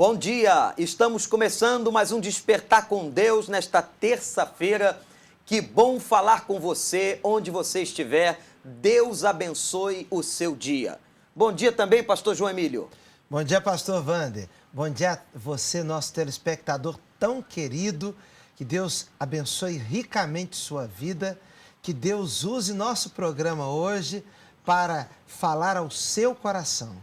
Bom dia! Estamos começando mais um Despertar com Deus nesta terça-feira. Que bom falar com você, onde você estiver. Deus abençoe o seu dia. Bom dia também, pastor João Emílio. Bom dia, pastor Wander. Bom dia a você, nosso telespectador tão querido. Que Deus abençoe ricamente sua vida. Que Deus use nosso programa hoje para falar ao seu coração.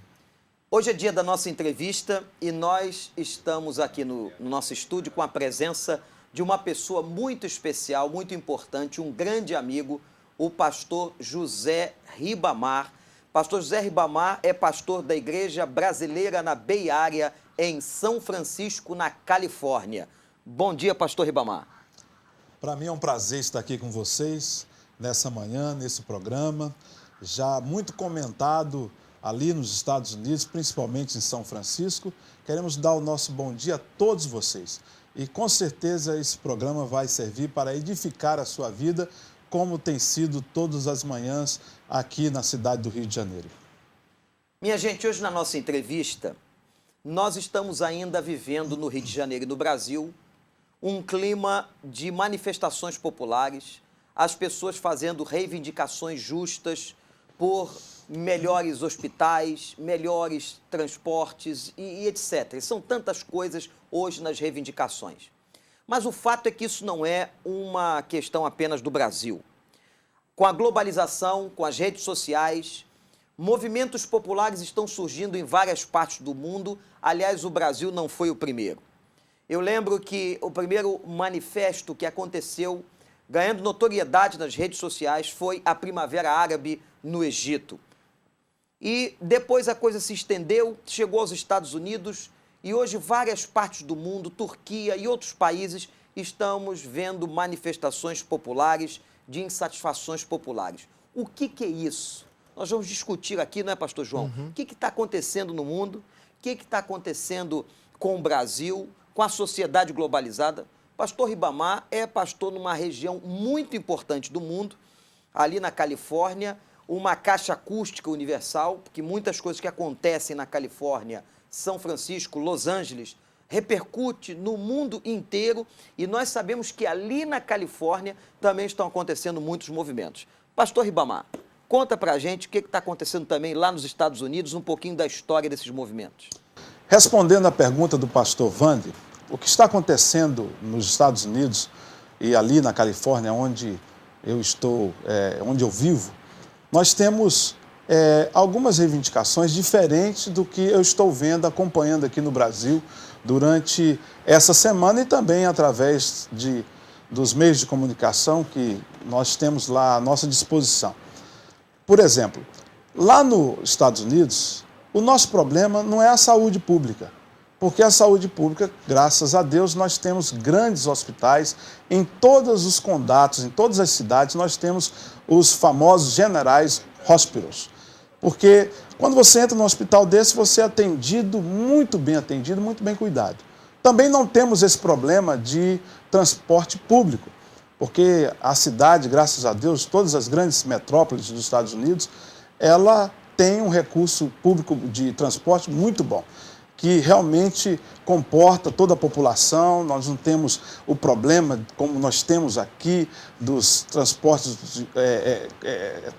Hoje é dia da nossa entrevista e nós estamos aqui no nosso estúdio com a presença de uma pessoa muito especial, muito importante, um grande amigo, o pastor José Ribamar. Pastor José Ribamar é pastor da Igreja Brasileira na Bay Area, em São Francisco, na Califórnia. Bom dia, pastor Ribamar. Para mim é um prazer estar aqui com vocês nessa manhã, nesse programa, já muito comentado ali nos Estados Unidos, principalmente em São Francisco. Queremos dar o nosso bom dia a todos vocês. E com certeza esse programa vai servir para edificar a sua vida, como tem sido todas as manhãs aqui na cidade do Rio de Janeiro. Minha gente, hoje na nossa entrevista, nós estamos ainda vivendo no Rio de Janeiro e no Brasil um clima de manifestações populares, as pessoas fazendo reivindicações justas por melhores hospitais, melhores transportes e etc. E são tantas coisas hoje nas reivindicações. Mas o fato é que isso não é uma questão apenas do Brasil. Com a globalização, com as redes sociais, movimentos populares estão surgindo em várias partes do mundo. Aliás, o Brasil não foi o primeiro. Eu lembro que o primeiro manifesto que aconteceu, ganhando notoriedade nas redes sociais, foi a Primavera Árabe no Egito. E depois a coisa se estendeu, chegou aos Estados Unidos e hoje várias partes do mundo, Turquia e outros países, estamos vendo manifestações populares, de insatisfações populares. O que é isso? Nós vamos discutir aqui, não é, pastor João? O que está acontecendo no mundo? O que está acontecendo com o Brasil, com a sociedade globalizada? Pastor Ribamar é pastor numa região muito importante do mundo, ali na Califórnia, uma caixa acústica universal, porque muitas coisas que acontecem na Califórnia, São Francisco, Los Angeles, repercute no mundo inteiro e nós sabemos que ali na Califórnia também estão acontecendo muitos movimentos. Pastor Ribamar, conta pra gente o que está acontecendo também lá nos Estados Unidos, um pouquinho da história desses movimentos. Respondendo à pergunta do pastor Wander, o que está acontecendo nos Estados Unidos e ali na Califórnia, onde eu estou, onde eu vivo, nós temos algumas reivindicações diferentes do que eu estou vendo, acompanhando aqui no Brasil durante essa semana e também através dos meios de comunicação que nós temos lá à nossa disposição. Por exemplo, lá nos Estados Unidos, o nosso problema não é a saúde pública, porque a saúde pública, graças a Deus, nós temos grandes hospitais em todos os condados, em todas as cidades, nós temos os famosos Generais Hospitals. Porque quando você entra num hospital desse, você é atendido, muito bem cuidado. Também não temos esse problema de transporte público, porque a cidade, graças a Deus, todas as grandes metrópoles dos Estados Unidos, ela tem um recurso público de transporte muito bom, que realmente comporta toda a população. Nós não temos o problema, como nós temos aqui, dos transportes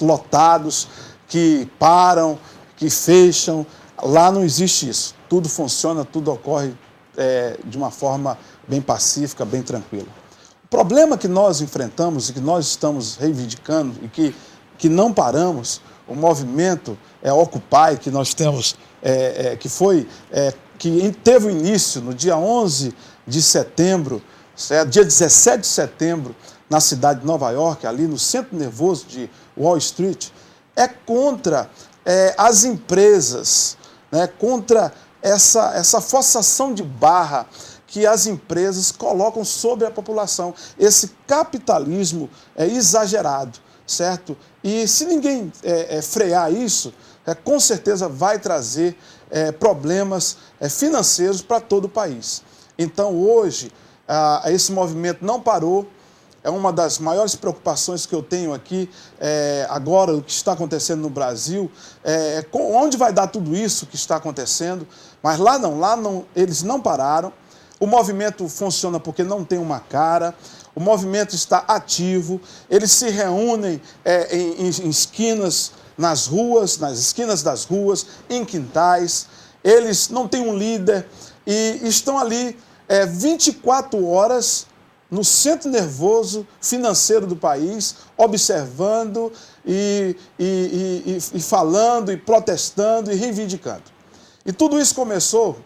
lotados, que param, que fecham. Lá não existe isso. Tudo funciona, tudo ocorre de uma forma bem pacífica, bem tranquila. O problema que nós enfrentamos e que nós estamos reivindicando e que não paramos, o movimento Occupy, que nós temos, que teve o início no dia 11 de setembro, dia 17 de setembro, na cidade de Nova York, ali no centro nervoso de Wall Street, é contra as empresas, né, contra essa forçação de barra que as empresas colocam sobre a população, esse capitalismo exagerado, certo? E se ninguém frear isso, com certeza vai trazer problemas financeiros para todo o país. Então, hoje, esse movimento não parou. é uma das maiores preocupações que eu tenho aqui agora, o que está acontecendo no Brasil, onde vai dar tudo isso que está acontecendo, mas lá não, eles não pararam. O movimento funciona porque não tem uma cara, o movimento está ativo, eles se reúnem em esquinas, nas esquinas das ruas, em quintais, eles não têm um líder e estão ali 24 horas no centro nervoso financeiro do país, observando e falando e protestando e reivindicando. E tudo isso começou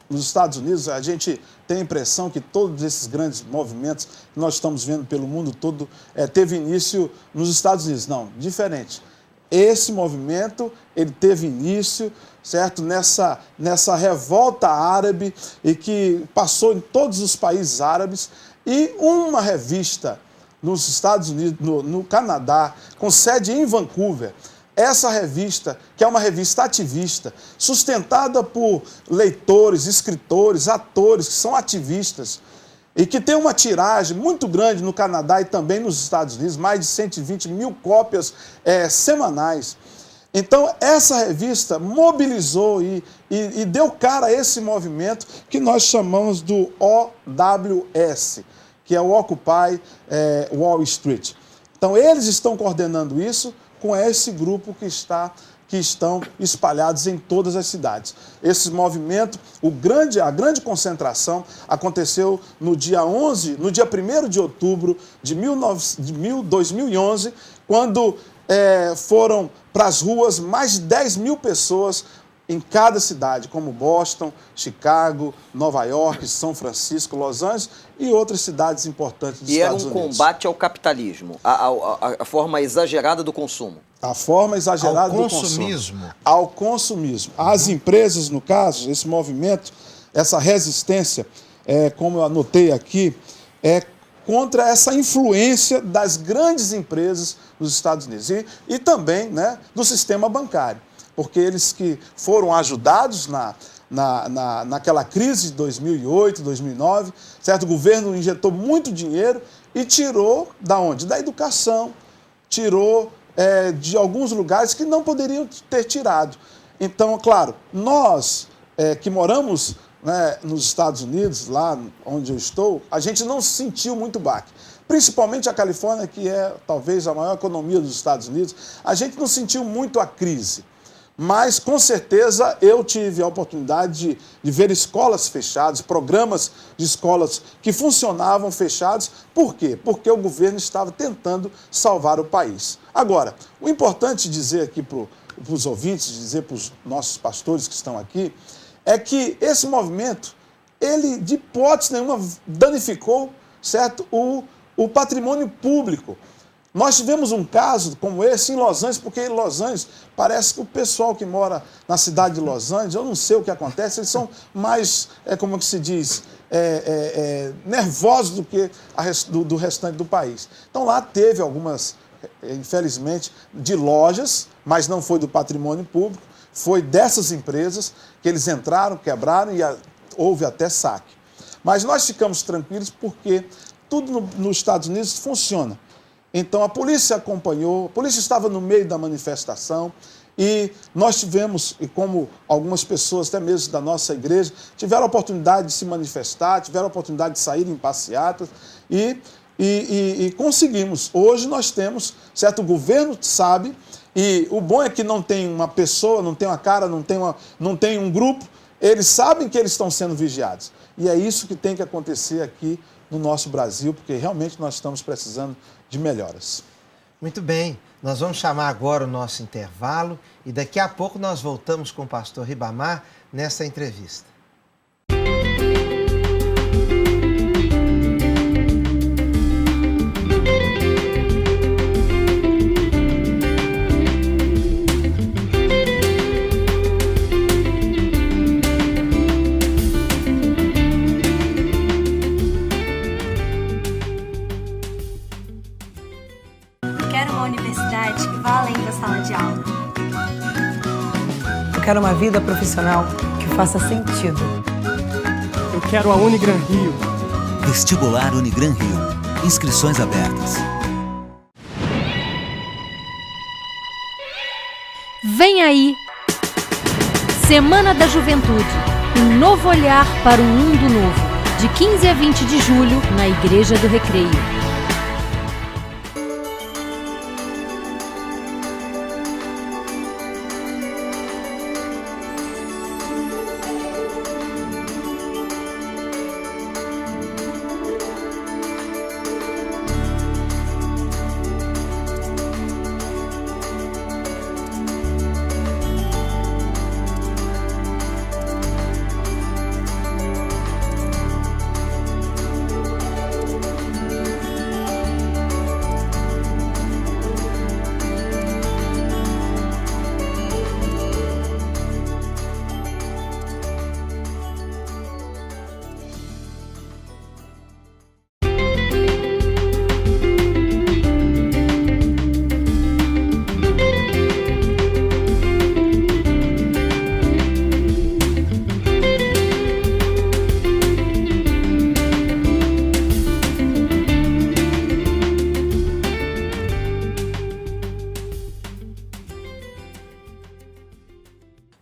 nos Estados Unidos. A gente tem a impressão que todos esses grandes movimentos que nós estamos vendo pelo mundo todo teve início nos Estados Unidos. Não, diferente. Esse movimento, ele teve início, certo, nessa revolta árabe e que passou em todos os países árabes, e uma revista nos Estados Unidos, no Canadá, com sede em Vancouver. Essa revista, que é uma revista ativista, sustentada por leitores, escritores, atores que são ativistas e que tem uma tiragem muito grande no Canadá e também nos Estados Unidos, mais de 120 mil cópias semanais. Então, essa revista mobilizou e deu cara a esse movimento que nós chamamos do OWS, que é o Occupy Wall Street. Então, eles estão coordenando isso com esse grupo que estão espalhados em todas as cidades. Esse movimento, a grande concentração aconteceu no dia 1º de outubro de 2011, quando foram para as ruas mais de 10 mil pessoas em cada cidade, como Boston, Chicago, Nova York, São Francisco, Los Angeles e outras cidades importantes dos Estados Unidos. E era um combate ao capitalismo, a forma exagerada do consumo. A forma exagerada do consumo. Ao consumismo. As empresas, no caso, esse movimento, essa resistência, como eu anotei aqui, é contra essa influência das grandes empresas dos Estados Unidos e também, né, do sistema bancário. Porque eles que foram ajudados naquela crise de 2008, 2009, certo? O governo injetou muito dinheiro e tirou da onde? Da educação, tirou de alguns lugares que não poderiam ter tirado. Então, claro, nós que moramos, né, nos Estados Unidos, lá onde eu estou, a gente não sentiu muito baque. Principalmente a Califórnia, que é talvez a maior economia dos Estados Unidos, a gente não sentiu muito a crise. Mas, com certeza, eu tive a oportunidade de ver escolas fechadas, programas de escolas que funcionavam fechados. Por quê? Porque o governo estava tentando salvar o país. Agora, o importante dizer aqui para os ouvintes, dizer para os nossos pastores que estão aqui, é que esse movimento, ele, de hipótese nenhuma, danificou, certo, o patrimônio público. Nós tivemos um caso como esse em Los Angeles, porque em Los Angeles parece que o pessoal que mora na cidade de Los Angeles, eu não sei o que acontece, eles são mais, como que se diz, nervosos do que do restante do país. Então lá teve algumas, infelizmente, de lojas, mas não foi do patrimônio público, foi dessas empresas que eles entraram, quebraram e houve até saque. Mas nós ficamos tranquilos porque tudo nos Estados Unidos funciona. Então, a polícia acompanhou, a polícia estava no meio da manifestação e nós tivemos, e como algumas pessoas, até mesmo da nossa igreja, tiveram a oportunidade de se manifestar, tiveram a oportunidade de sair em passeatas e conseguimos. Hoje nós temos, certo? O governo sabe, e o bom é que não tem uma pessoa, não tem uma cara, não tem um grupo, eles sabem que eles estão sendo vigiados. E é isso que tem que acontecer aqui no nosso Brasil, porque realmente nós estamos precisando de melhoras. Muito bem, nós vamos chamar agora o nosso intervalo e daqui a pouco nós voltamos com o pastor Ribamar nessa entrevista. Eu quero uma vida profissional que faça sentido. Eu quero a Unigran Rio. Vestibular Unigran Rio. Inscrições abertas. Vem aí! Semana da Juventude. Um novo olhar para um mundo novo. De 15 a 20 de julho, na Igreja do Recreio.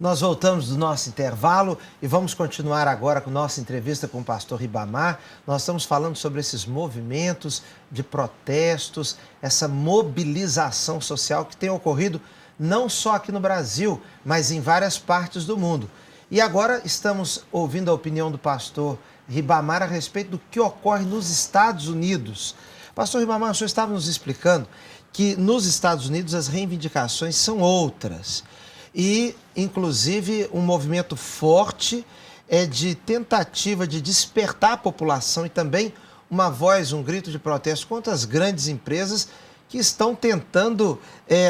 Nós voltamos do nosso intervalo e vamos continuar agora com nossa entrevista com o pastor Ribamar. Nós estamos falando sobre esses movimentos de protestos, essa mobilização social que tem ocorrido não só aqui no Brasil, mas em várias partes do mundo. E agora estamos ouvindo a opinião do pastor Ribamar a respeito do que ocorre nos Estados Unidos. Pastor Ribamar, o senhor estava nos explicando que nos Estados Unidos as reivindicações são outras. E, inclusive, um movimento forte é de tentativa de despertar a população e também uma voz, um grito de protesto contra as grandes empresas que estão tentando,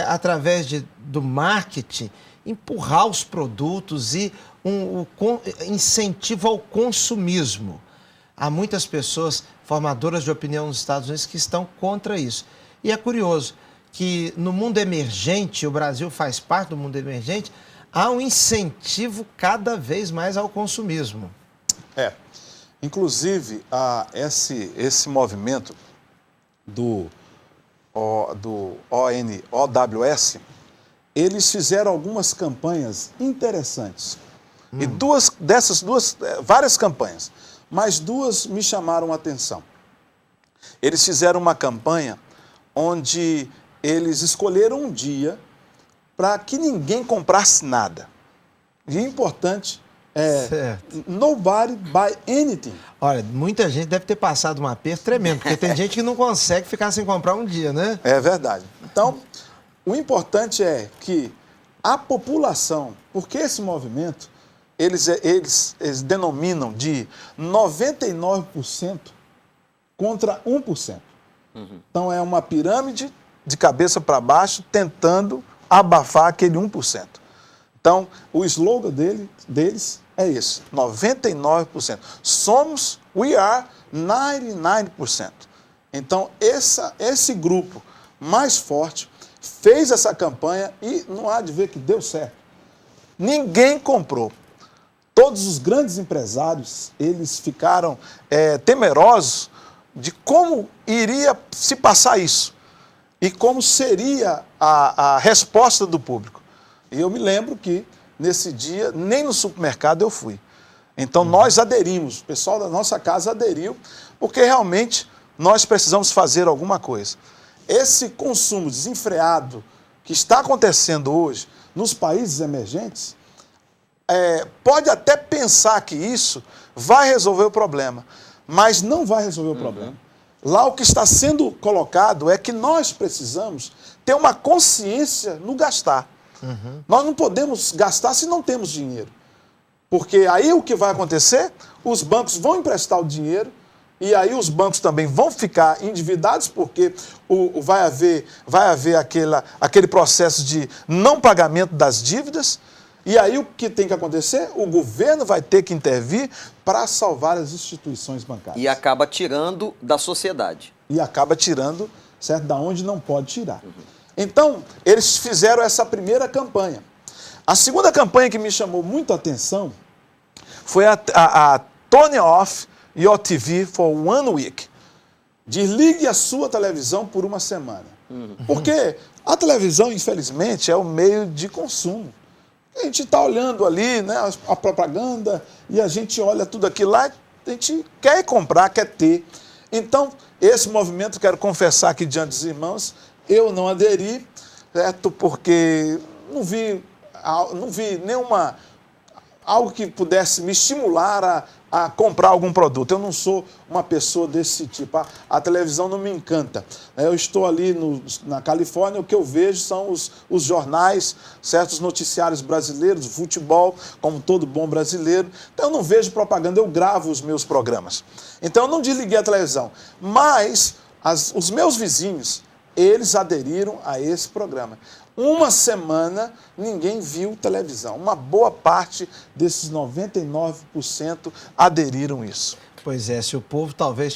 através do marketing, empurrar os produtos e incentivo ao consumismo. Há muitas pessoas formadoras de opinião nos Estados Unidos que estão contra isso. E é curioso que no mundo emergente, o Brasil faz parte do mundo emergente, há um incentivo cada vez mais ao consumismo. Inclusive, esse movimento do ONOWS, eles fizeram algumas campanhas interessantes. E várias campanhas, mas duas me chamaram a atenção. Eles fizeram uma campanha onde eles escolheram um dia para que ninguém comprasse nada. E o importante é nobody buy anything. Olha, muita gente deve ter passado um aperto tremendo, porque tem gente que não consegue ficar sem comprar um dia, né? É verdade. Então, o importante é que a população, porque esse movimento, eles denominam de 99% contra 1%. Então, é uma pirâmide de cabeça para baixo, tentando abafar aquele 1%. Então, o slogan deles é esse, 99%. We are 99%. Então, esse grupo mais forte fez essa campanha e não há de ver que deu certo. Ninguém comprou. Todos os grandes empresários, eles ficaram temerosos de como iria se passar isso e como seria a resposta do público. E eu me lembro que, nesse dia, nem no supermercado eu fui. Então, nós aderimos, o pessoal da nossa casa aderiu, porque realmente nós precisamos fazer alguma coisa. Esse consumo desenfreado que está acontecendo hoje nos países emergentes, pode até pensar que isso vai resolver o problema, mas não vai resolver o problema. Lá o que está sendo colocado é que nós precisamos ter uma consciência no gastar. Nós não podemos gastar se não temos dinheiro. Porque aí o que vai acontecer? Os bancos vão emprestar o dinheiro e aí os bancos também vão ficar endividados porque vai haver aquele processo de não pagamento das dívidas. E aí o que tem que acontecer? O governo vai ter que intervir para salvar as instituições bancárias. E acaba tirando da sociedade. E acaba tirando, certo, da onde não pode tirar. Então, eles fizeram essa primeira campanha. A segunda campanha que me chamou muito a atenção foi a Turn Off Your TV for 1 week. Desligue a sua televisão por uma semana. Porque a televisão, infelizmente, é o meio de consumo. A gente está olhando ali, né, a propaganda, e a gente olha tudo aquilo lá, a gente quer comprar, quer ter. Então, esse movimento, quero confessar aqui diante dos irmãos, eu não aderi, certo? Porque não vi nenhuma algo que pudesse me estimular a comprar algum produto. Eu não sou uma pessoa desse tipo. A televisão não me encanta. Eu estou ali na Califórnia, o que eu vejo são os jornais, certos noticiários brasileiros, o futebol, como todo bom brasileiro. Então eu não vejo propaganda, eu gravo os meus programas. Então eu não desliguei a televisão. Mas os meus vizinhos, eles aderiram a esse programa. Uma semana, ninguém viu televisão. Uma boa parte desses 99% aderiram isso. Pois é, se o povo talvez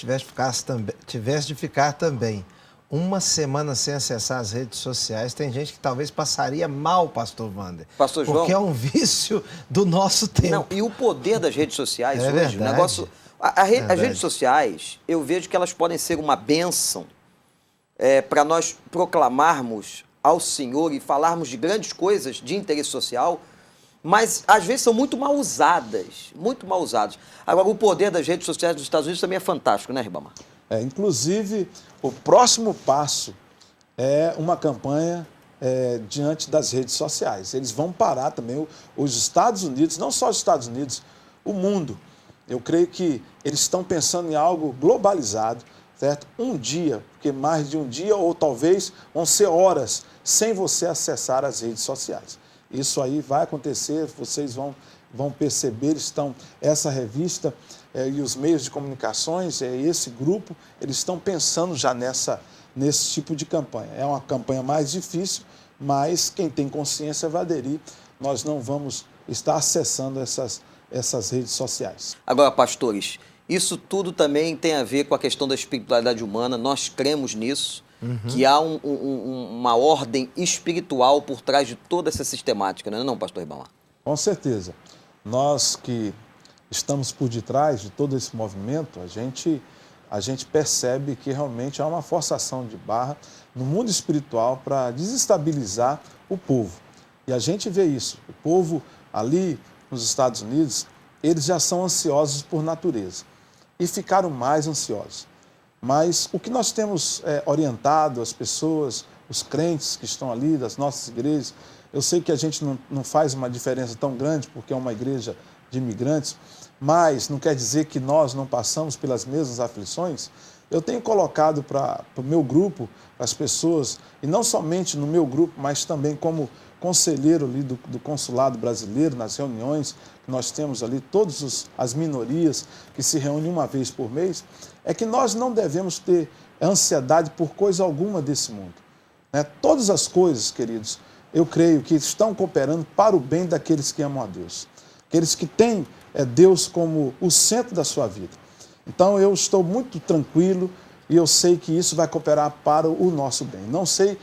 tivesse de ficar também uma semana sem acessar as redes sociais, tem gente que talvez passaria mal, pastor Wander. Pastor João. Porque é um vício do nosso tempo. Não, e o poder das redes sociais hoje, verdade. o negócio... As redes sociais, eu vejo que elas podem ser uma bênção para nós proclamarmos ao Senhor e falarmos de grandes coisas de interesse social, mas às vezes são muito mal usadas, muito mal usadas. Agora, o poder das redes sociais dos Estados Unidos também é fantástico, né, Ribamar? Inclusive, o próximo passo é uma campanha diante das redes sociais. Eles vão parar também os Estados Unidos, não só os Estados Unidos, o mundo. Eu creio que eles estão pensando em algo globalizado, certo? Um dia, porque mais de um dia ou talvez vão ser horas sem você acessar as redes sociais. Isso aí vai acontecer, vocês vão perceber, essa revista e os meios de comunicações, esse grupo, eles estão pensando já nesse tipo de campanha. É uma campanha mais difícil, mas quem tem consciência vai aderir. Nós não vamos estar acessando essas redes sociais. Agora, pastores, isso tudo também tem a ver com a questão da espiritualidade humana. Nós cremos nisso, que há uma ordem espiritual por trás de toda essa sistemática, não é não, pastor Ribamar? Com certeza. Nós que estamos por detrás de todo esse movimento, a gente percebe que realmente há uma forçação de barra no mundo espiritual para desestabilizar o povo. E a gente vê isso. O povo ali nos Estados Unidos, eles já são ansiosos por natureza e ficaram mais ansiosos. Mas o que nós temos orientado as pessoas, os crentes que estão ali, das nossas igrejas, eu sei que a gente não faz uma diferença tão grande porque é uma igreja de imigrantes, mas não quer dizer que nós não passamos pelas mesmas aflições. Eu tenho colocado para o meu grupo, as pessoas, e não somente no meu grupo, mas também como conselheiro ali do consulado brasileiro, nas reuniões que nós temos ali, todas as minorias que se reúnem uma vez por mês, é que nós não devemos ter ansiedade por coisa alguma desse mundo. Todas as coisas, queridos, eu creio que estão cooperando para o bem daqueles que amam a Deus. Aqueles que têm Deus como o centro da sua vida. Então eu estou muito tranquilo e eu sei que isso vai cooperar para o nosso bem. Não sei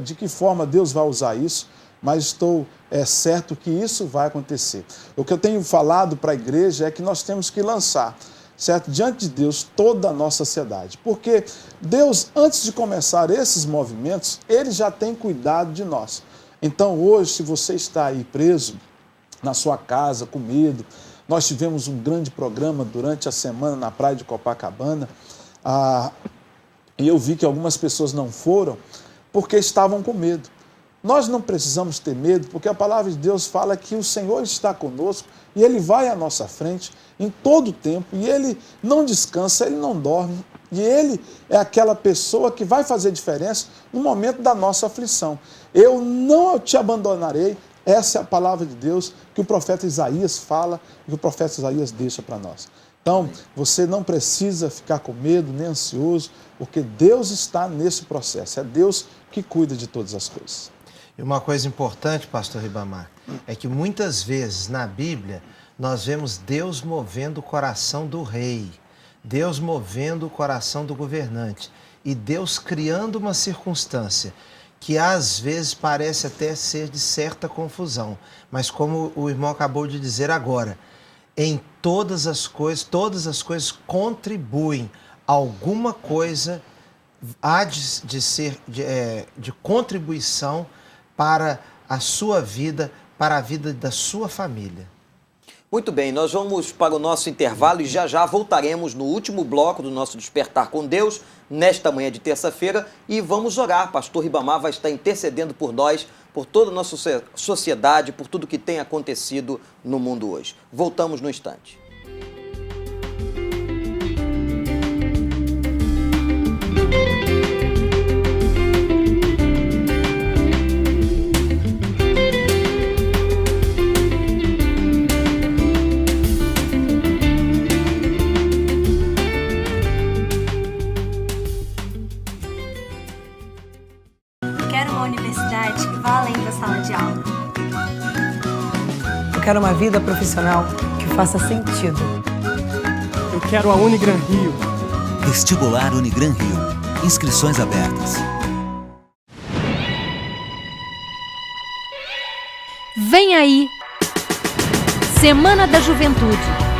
de que forma Deus vai usar isso, mas estou certo que isso vai acontecer. O que eu tenho falado para a igreja é que nós temos que lançar, certo, diante de Deus toda a nossa ansiedade. Porque Deus, antes de começar esses movimentos, Ele já tem cuidado de nós. Então hoje, se você está aí preso na sua casa, com medo, nós tivemos um grande programa durante a semana na praia de Copacabana, e eu vi que algumas pessoas não foram porque estavam com medo. Nós não precisamos ter medo, porque a palavra de Deus fala que o Senhor está conosco e Ele vai à nossa frente em todo o tempo, e Ele não descansa, Ele não dorme, e Ele é aquela pessoa que vai fazer diferença no momento da nossa aflição. Eu não te abandonarei. Essa é a palavra de Deus que o profeta Isaías fala e que o profeta Isaías deixa para nós. Então, você não precisa ficar com medo nem ansioso, porque Deus está nesse processo. É Deus que cuida de todas as coisas. E uma coisa importante, pastor Ribamar, é que muitas vezes na Bíblia nós vemos Deus movendo o coração do rei, Deus movendo o coração do governante e Deus criando uma circunstância que às vezes parece até ser de certa confusão, mas como o irmão acabou de dizer agora, em todas as coisas contribuem alguma coisa há de ser de contribuição para a sua vida, para a vida da sua família. Muito bem, nós vamos para o nosso intervalo e já voltaremos no último bloco do nosso Despertar com Deus, nesta manhã de terça-feira, e vamos orar. Pastor Ribamar vai estar intercedendo por nós, por toda a nossa sociedade, por tudo que tem acontecido no mundo hoje. Voltamos no instante. Eu quero uma vida profissional que faça sentido. Eu quero a Unigran Rio. Vestibular Unigran Rio. Inscrições abertas. Vem aí! Semana da Juventude.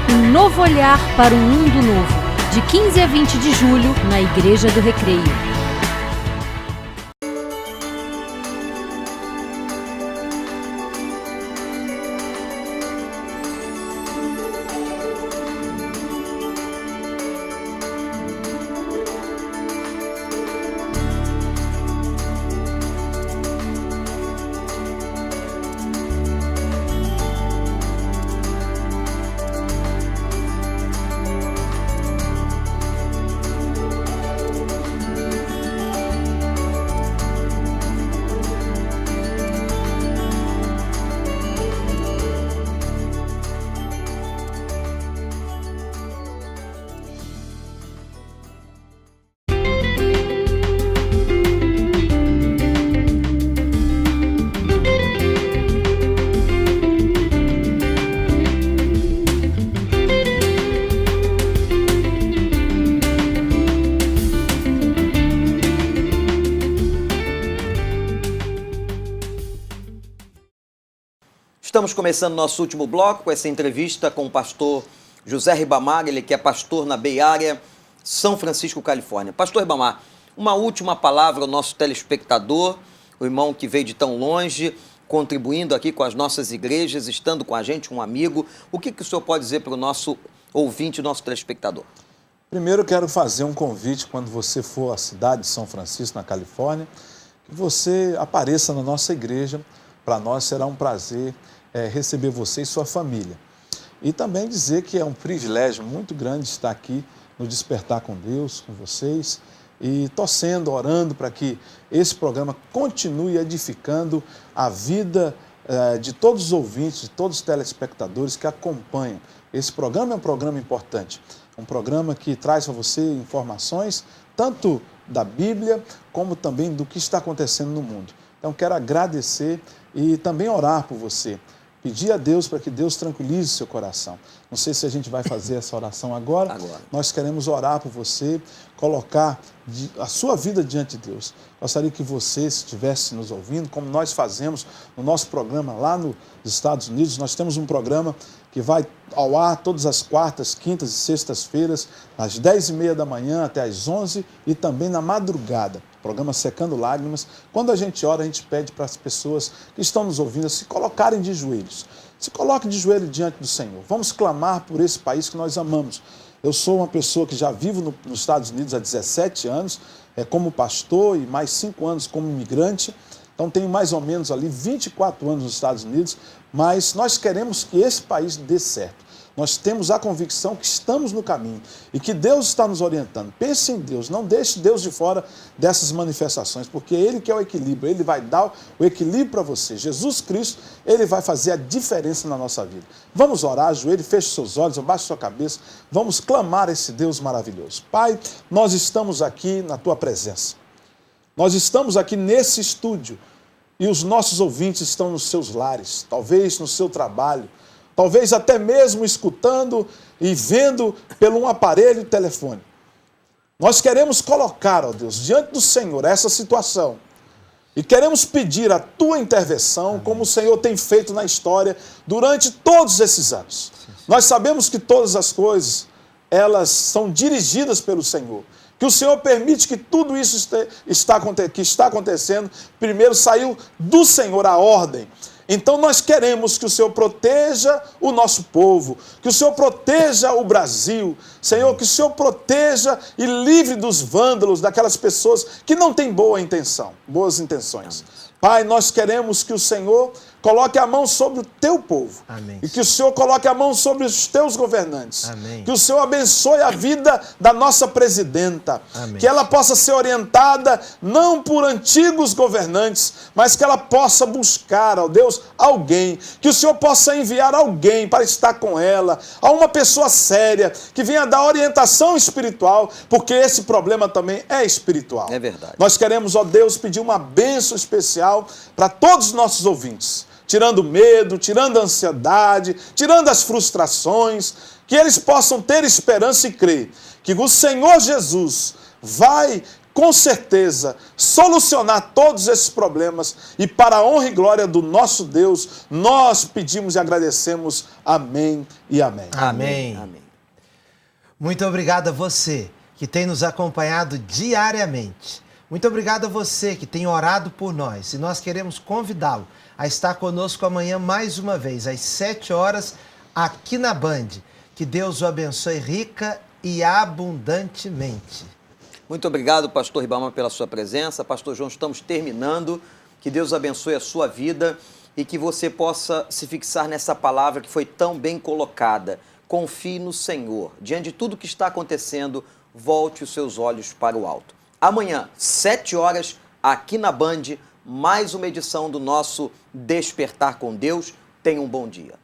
Um novo olhar para um mundo novo. De 15 a 20 de julho, na Igreja do Recreio. Estamos começando nosso último bloco com essa entrevista com o pastor José Ribamar, ele que é pastor na Bay Area, São Francisco, Califórnia. Pastor Ribamar, uma última palavra ao nosso telespectador, o irmão que veio de tão longe, contribuindo aqui com as nossas igrejas, estando com a gente, um amigo. O que o senhor pode dizer para o nosso ouvinte, nosso telespectador? Primeiro, quero fazer um convite quando você for à cidade de São Francisco, na Califórnia, que você apareça na nossa igreja. Para nós será um prazer receber você e sua família. E também dizer que é um privilégio muito grande estar aqui no Despertar com Deus, com vocês, e torcendo, orando para que esse programa continue edificando a vida de todos os ouvintes, de todos os telespectadores que acompanham. Esse programa é um programa importante, um programa que traz para você informações tanto da Bíblia como também do que está acontecendo no mundo. Então, quero agradecer e também orar por você. Pedir a Deus para que Deus tranquilize seu coração. Não sei se a gente vai fazer essa oração agora. Nós queremos orar por você, colocar a sua vida diante de Deus. Gostaria que você, se estivesse nos ouvindo, como nós fazemos no nosso programa lá nos Estados Unidos, nós temos um programa que vai ao ar todas as quartas, quintas e sextas-feiras, às 10h30 da manhã até às 11h e também na madrugada. Programa Secando Lágrimas. Quando a gente ora, a gente pede para as pessoas que estão nos ouvindo se colocarem de joelhos. Se coloque de joelho diante do Senhor. Vamos clamar por esse país que nós amamos. Eu sou uma pessoa que já vivo nos Estados Unidos há 17 anos, como pastor, e mais 5 anos como imigrante. Então, tenho mais ou menos ali 24 anos nos Estados Unidos, mas nós queremos que esse país dê certo. Nós temos a convicção que estamos no caminho e que Deus está nos orientando. Pense em Deus, não deixe Deus de fora dessas manifestações, porque Ele que é o equilíbrio, Ele vai dar o equilíbrio para você. Jesus Cristo, Ele vai fazer a diferença na nossa vida. Vamos orar, ajoelhe, feche seus olhos, abaixe sua cabeça, vamos clamar a esse Deus maravilhoso. Pai, nós estamos aqui na Tua presença. Nós estamos aqui nesse estúdio e os nossos ouvintes estão nos seus lares, talvez no seu trabalho, talvez até mesmo escutando e vendo pelo um aparelho telefônico. Nós queremos colocar, ó Deus, diante do Senhor essa situação e queremos pedir a Tua intervenção, como o Senhor tem feito na história durante todos esses anos. Nós sabemos que todas as coisas elas são dirigidas pelo Senhor. Que o Senhor permite que tudo isso que está acontecendo, primeiro saiu do Senhor a ordem. Então nós queremos que o Senhor proteja o nosso povo, que o Senhor proteja o Brasil, Senhor, que o Senhor proteja e livre dos vândalos, daquelas pessoas que não têm boas intenções. Pai, nós queremos que o Senhor coloque a mão sobre o teu povo. Amém. E que o Senhor coloque a mão sobre os teus governantes. Amém. Que o Senhor abençoe a vida da nossa presidenta. Amém. Que ela possa ser orientada não por antigos governantes, mas que ela possa buscar, ó Deus, alguém. Que o Senhor possa enviar alguém para estar com ela, a uma pessoa séria, que venha dar orientação espiritual, porque esse problema também é espiritual. É verdade. Nós queremos, ó Deus, pedir uma bênção especial para todos os nossos ouvintes. Tirando o medo, tirando a ansiedade, tirando as frustrações, que eles possam ter esperança e crer que o Senhor Jesus vai, com certeza, solucionar todos esses problemas e para a honra e glória do nosso Deus, nós pedimos e agradecemos. Amém e amém. Amém. Amém. Muito obrigado a você que tem nos acompanhado diariamente. Muito obrigado a você que tem orado por nós. E nós queremos convidá-lo a estar conosco amanhã mais uma vez, às 7 horas, aqui na Band. Que Deus o abençoe rica e abundantemente. Muito obrigado, pastor Ribamar, pela sua presença. Pastor João, estamos terminando. Que Deus abençoe a sua vida e que você possa se fixar nessa palavra que foi tão bem colocada. Confie no Senhor. Diante de tudo que está acontecendo, volte os seus olhos para o alto. Amanhã, 7 horas, aqui na Band, mais uma edição do nosso Despertar com Deus. Tenha um bom dia.